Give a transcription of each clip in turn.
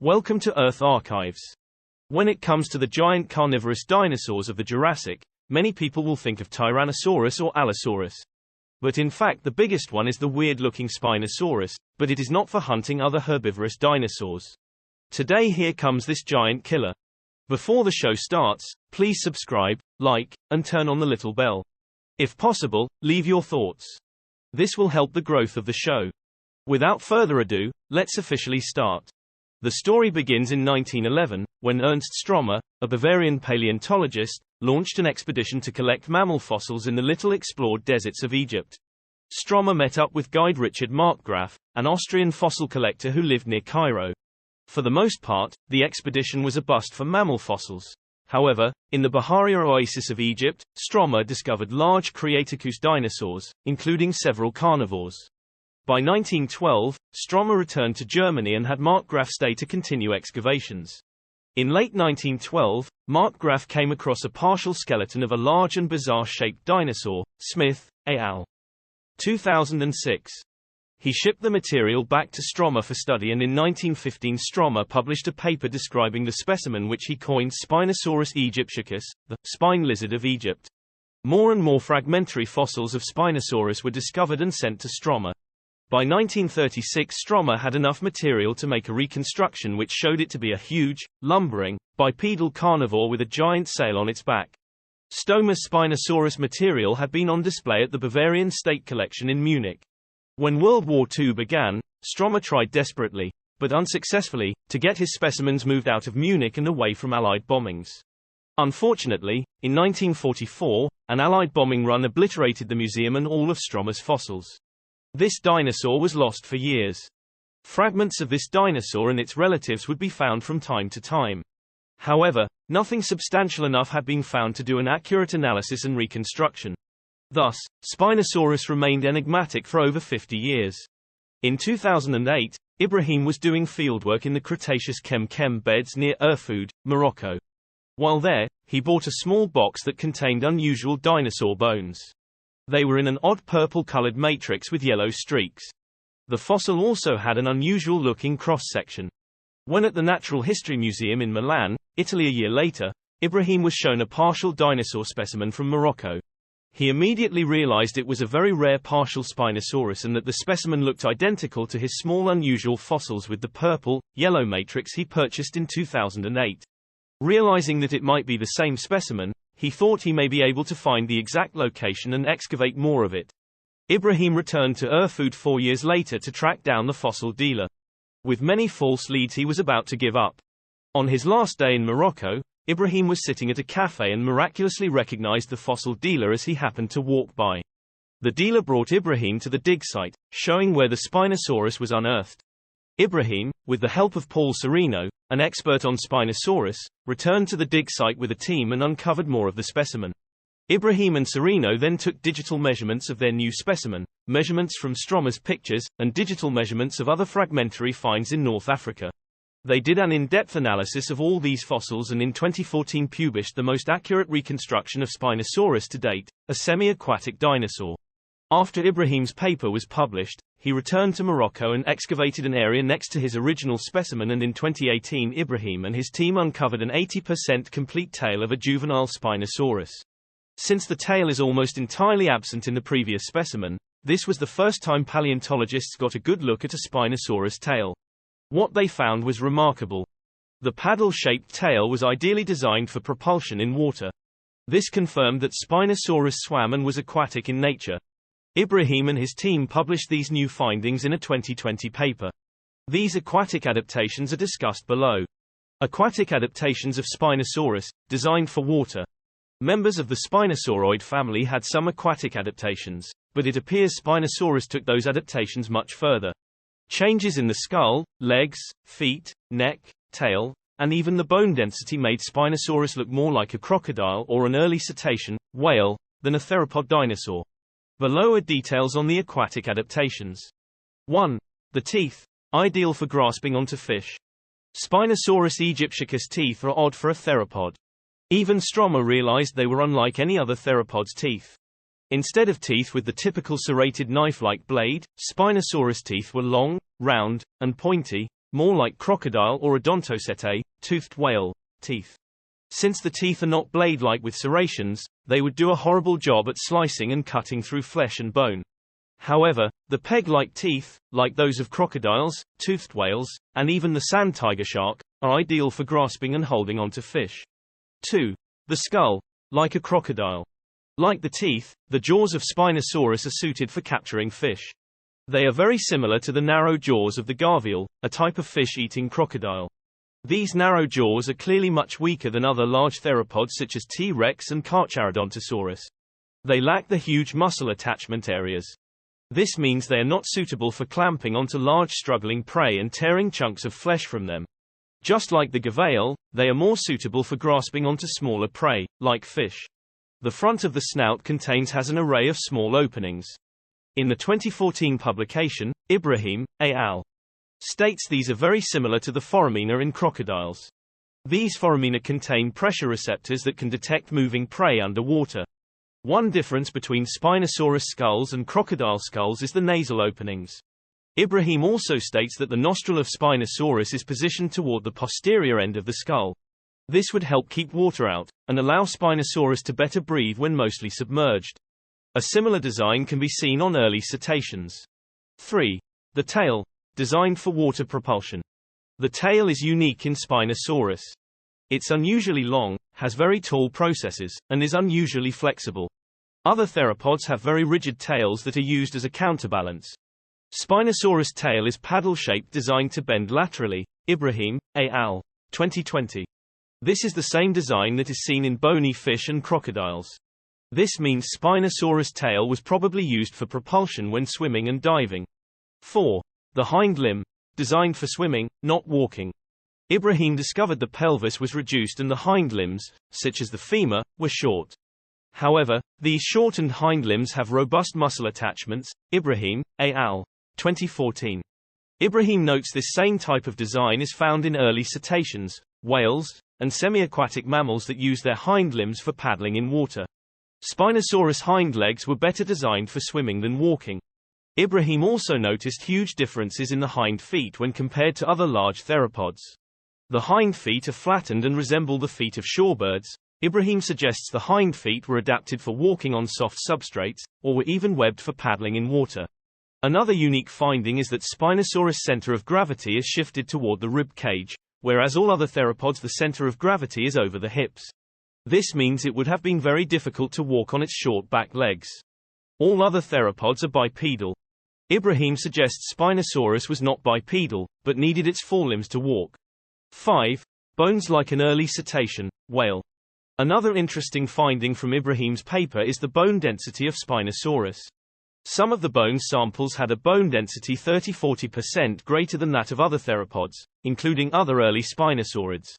Welcome to Earth Archives. When it comes to the giant carnivorous dinosaurs of the Jurassic, many people will think of Tyrannosaurus or Allosaurus. But in fact the biggest one is the weird-looking Spinosaurus, but it is not for hunting other herbivorous dinosaurs. Today here comes this giant killer. Before the show starts, please subscribe, like, and turn on the little bell. If possible, leave your thoughts. This will help the growth of the show. Without further ado, let's officially start. The story begins in 1911, when Ernst Stromer, a Bavarian paleontologist, launched an expedition to collect mammal fossils in the little explored deserts of Egypt. Stromer met up with guide Richard Markgraf, an Austrian fossil collector who lived near Cairo. For the most part, the expedition was a bust for mammal fossils. However, in the Bahariya oasis of Egypt, Stromer discovered large Cretaceous dinosaurs, including several carnivores. By 1912, Stromer returned to Germany and had Markgraf stay to continue excavations. In late 1912, Markgraf came across a partial skeleton of a large and bizarre-shaped dinosaur, Smith, et al. 2006. He shipped the material back to Stromer for study, and in 1915 Stromer published a paper describing the specimen which he coined Spinosaurus aegyptiacus, the spine lizard of Egypt. More and more fragmentary fossils of Spinosaurus were discovered and sent to Stromer. By 1936 Stromer had enough material to make a reconstruction which showed it to be a huge, lumbering, bipedal carnivore with a giant sail on its back. Stromer's Spinosaurus material had been on display at the Bavarian State Collection in Munich. When World War II began, Stromer tried desperately, but unsuccessfully, to get his specimens moved out of Munich and away from Allied bombings. Unfortunately, in 1944, an Allied bombing run obliterated the museum and all of Stromer's fossils. This dinosaur was lost for years. Fragments of this dinosaur and its relatives would be found from time to time. However, nothing substantial enough had been found to do an accurate analysis and reconstruction. Thus, Spinosaurus remained enigmatic for over 50 years. In 2008, Ibrahim was doing fieldwork in the Cretaceous Kem beds near Erfoud, Morocco. While there, he bought a small box that contained unusual dinosaur bones. They were in an odd purple-colored matrix with yellow streaks. The fossil also had an unusual-looking cross-section. When at the Natural History Museum in Milan, Italy a year later, Ibrahim was shown a partial dinosaur specimen from Morocco. He immediately realized it was a very rare partial Spinosaurus and that the specimen looked identical to his small unusual fossils with the purple, yellow matrix he purchased in 2008. Realizing that it might be the same specimen, he thought he may be able to find the exact location and excavate more of it. Ibrahim returned to Erfoud 4 years later to track down the fossil dealer. With many false leads he was about to give up. On his last day in Morocco, Ibrahim was sitting at a cafe and miraculously recognized the fossil dealer as he happened to walk by. The dealer brought Ibrahim to the dig site, showing where the Spinosaurus was unearthed. Ibrahim, with the help of Paul Serino, an expert on Spinosaurus, returned to the dig site with a team and uncovered more of the specimen. Ibrahim and Serino then took digital measurements of their new specimen, measurements from Stromer's pictures, and digital measurements of other fragmentary finds in North Africa. They did an in-depth analysis of all these fossils and in 2014 published the most accurate reconstruction of Spinosaurus to date, a semi-aquatic dinosaur. After Ibrahim's paper was published, he returned to Morocco and excavated an area next to his original specimen, and in 2018 Ibrahim and his team uncovered an 80% complete tail of a juvenile Spinosaurus. Since the tail is almost entirely absent in the previous specimen, this was the first time paleontologists got a good look at a Spinosaurus tail. What they found was remarkable. The paddle-shaped tail was ideally designed for propulsion in water. This confirmed that Spinosaurus swam and was aquatic in nature. Ibrahim and his team published these new findings in a 2020 paper. These aquatic adaptations are discussed below. Aquatic adaptations of Spinosaurus, designed for water. Members of the Spinosauroid family had some aquatic adaptations, but it appears Spinosaurus took those adaptations much further. Changes in the skull, legs, feet, neck, tail, and even the bone density made Spinosaurus look more like a crocodile or an early cetacean, whale, than a theropod dinosaur. Below are details on the aquatic adaptations. 1. The teeth. Ideal for grasping onto fish. Spinosaurus aegyptiacus teeth are odd for a theropod. Even Stromer realized they were unlike any other theropod's teeth. Instead of teeth with the typical serrated knife-like blade, Spinosaurus teeth were long, round, and pointy, more like crocodile or odontocete, toothed whale, teeth. Since the teeth are not blade-like with serrations, they would do a horrible job at slicing and cutting through flesh and bone. However, the peg-like teeth, like those of crocodiles, toothed whales, and even the sand tiger shark, are ideal for grasping and holding onto fish. 2. The skull. Like a crocodile. Like the teeth, the jaws of Spinosaurus are suited for capturing fish. They are very similar to the narrow jaws of the garvial, a type of fish-eating crocodile. These narrow jaws are clearly much weaker than other large theropods such as T. rex and Carcharodontosaurus. They lack the huge muscle attachment areas. This means they are not suitable for clamping onto large struggling prey and tearing chunks of flesh from them. Just like the gavale, they are more suitable for grasping onto smaller prey, like fish. The front of the snout has an array of small openings. In the 2014 publication, Ibrahim, al. states these are very similar to the foramina in crocodiles. These foramina contain pressure receptors that can detect moving prey underwater. One difference between Spinosaurus skulls and crocodile skulls is the nasal openings. Ibrahim also states that the nostril of Spinosaurus is positioned toward the posterior end of the skull. This would help keep water out, and allow Spinosaurus to better breathe when mostly submerged. A similar design can be seen on early cetaceans. 3. The tail. Designed for water propulsion. The tail is unique in Spinosaurus. It's unusually long, has very tall processes, and is unusually flexible. Other theropods have very rigid tails that are used as a counterbalance. Spinosaurus tail is paddle-shaped, designed to bend laterally. Ibrahim, al. 2020. This is the same design that is seen in bony fish and crocodiles. This means Spinosaurus tail was probably used for propulsion when swimming and diving. 4. The hind limb. Designed for swimming, not walking. Ibrahim discovered the pelvis was reduced and the hind limbs, such as the femur, were short. However, these shortened hind limbs have robust muscle attachments. Ibrahim, al. 2014. Ibrahim notes this same type of design is found in early cetaceans, whales, and semi-aquatic mammals that use their hind limbs for paddling in water. Spinosaurus hind legs were better designed for swimming than walking. Ibrahim also noticed huge differences in the hind feet when compared to other large theropods. The hind feet are flattened and resemble the feet of shorebirds. Ibrahim suggests the hind feet were adapted for walking on soft substrates, or were even webbed for paddling in water. Another unique finding is that Spinosaurus' center of gravity is shifted toward the rib cage, whereas all other theropods the center of gravity is over the hips. This means it would have been very difficult to walk on its short back legs. All other theropods are bipedal. Ibrahim suggests Spinosaurus was not bipedal, but needed its forelimbs to walk. 5. Bones like an early cetacean, whale. Another interesting finding from Ibrahim's paper is the bone density of Spinosaurus. Some of the bone samples had a bone density 30–40% greater than that of other theropods, including other early spinosaurids.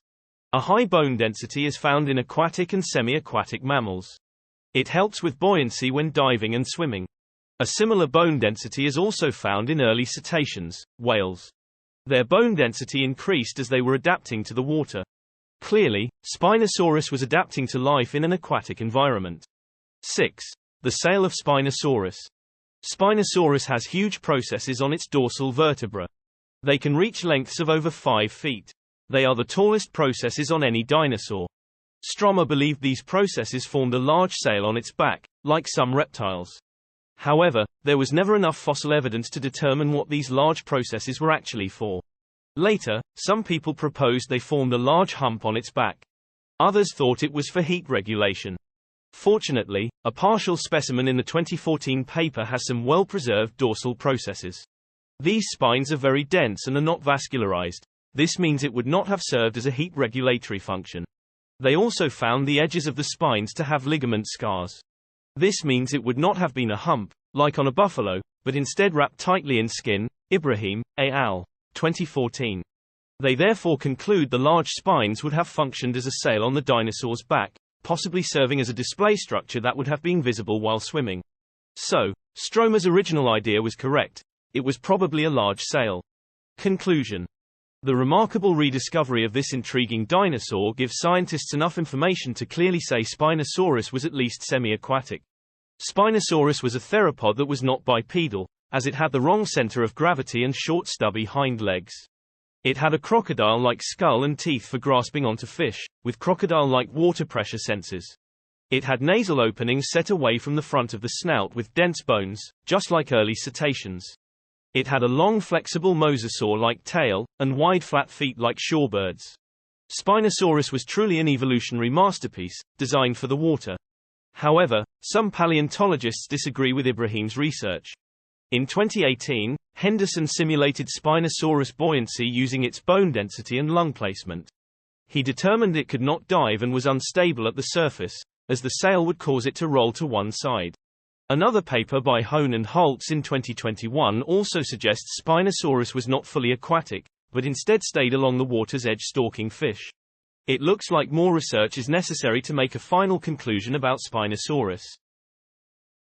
A high bone density is found in aquatic and semi-aquatic mammals. It helps with buoyancy when diving and swimming. A similar bone density is also found in early cetaceans, whales. Their bone density increased as they were adapting to the water. Clearly, Spinosaurus was adapting to life in an aquatic environment. 6. The sail of Spinosaurus. Spinosaurus has huge processes on its dorsal vertebra. They can reach lengths of over 5 feet. They are the tallest processes on any dinosaur. Strommer believed these processes formed a large sail on its back, like some reptiles. However, there was never enough fossil evidence to determine what these large processes were actually for. Later, some people proposed they formed a large hump on its back. Others thought it was for heat regulation. Fortunately, a partial specimen in the 2014 paper has some well-preserved dorsal processes. These spines are very dense and are not vascularized. This means it would not have served as a heat regulatory function. They also found the edges of the spines to have ligament scars. This means it would not have been a hump, like on a buffalo, but instead wrapped tightly in skin. Ibrahim, al. 2014. They therefore conclude the large spines would have functioned as a sail on the dinosaur's back, possibly serving as a display structure that would have been visible while swimming. So, Stromer's original idea was correct. It was probably a large sail. Conclusion. The remarkable rediscovery of this intriguing dinosaur gives scientists enough information to clearly say Spinosaurus was at least semi-aquatic. Spinosaurus was a theropod that was not bipedal, as it had the wrong center of gravity and short stubby hind legs. It had a crocodile-like skull and teeth for grasping onto fish, with crocodile-like water pressure sensors. It had nasal openings set away from the front of the snout with dense bones, just like early cetaceans. It had a long flexible mosasaur-like tail, and wide flat feet like shorebirds. Spinosaurus was truly an evolutionary masterpiece, designed for the water. However, some paleontologists disagree with Ibrahim's research. In 2018, Henderson simulated Spinosaurus buoyancy using its bone density and lung placement. He determined it could not dive and was unstable at the surface, as the sail would cause it to roll to one side. Another paper by Hone and Holtz in 2021 also suggests Spinosaurus was not fully aquatic, but instead stayed along the water's edge stalking fish. It looks like more research is necessary to make a final conclusion about Spinosaurus.